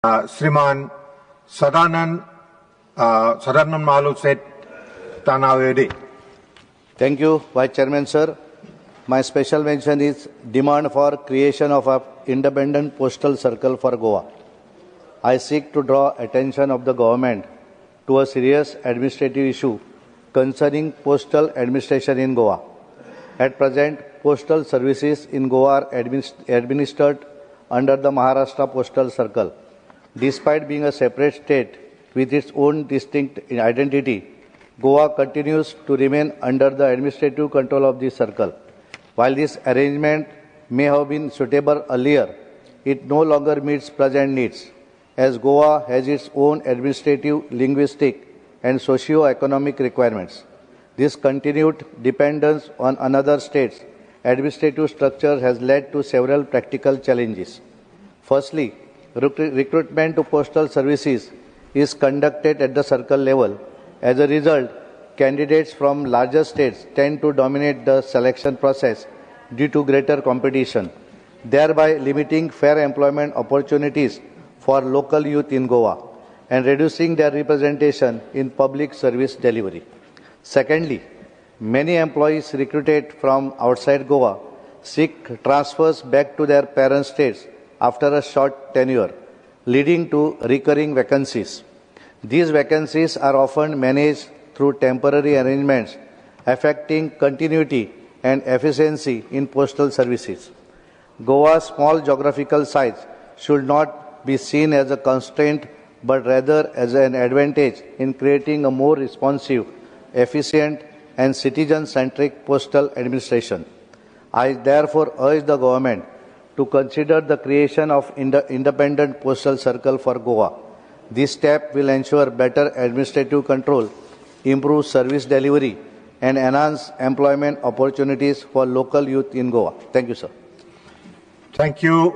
Sriman Sadanand Tanavade. Thank you, Vice Chairman, sir. My special mention is demand for creation of an independent postal circle for Goa. I seek to draw attention of the government to a serious administrative issue concerning postal administration in Goa. At present, postal services in Goa are administered under the Maharashtra Postal Circle. Despite being a separate state with its own distinct identity, Goa continues to remain under the administrative control of this circle. While this arrangement may have been suitable earlier, it no longer meets present needs, as Goa has its own administrative, linguistic, and socio-economic requirements. This continued dependence on another state's administrative structure has led to several practical challenges. Firstly, recruitment to postal services is conducted at the circle level. As a result, candidates from larger states tend to dominate the selection process due to greater competition, thereby limiting fair employment opportunities for local youth in Goa and reducing their representation in public service delivery. Secondly, many employees recruited from outside Goa seek transfers back to their parent states after a short tenure, leading to recurring vacancies. These vacancies are often managed through temporary arrangements, affecting continuity and efficiency in postal services. Goa's small geographical size should not be seen as a constraint, but rather as an advantage in creating a more responsive, efficient, and citizen-centric postal administration. I therefore urge the government to consider the creation of independent postal circle for Goa. This step will ensure better administrative control, improve service delivery, and enhance employment opportunities for local youth in Goa. Thank you, sir. Thank you.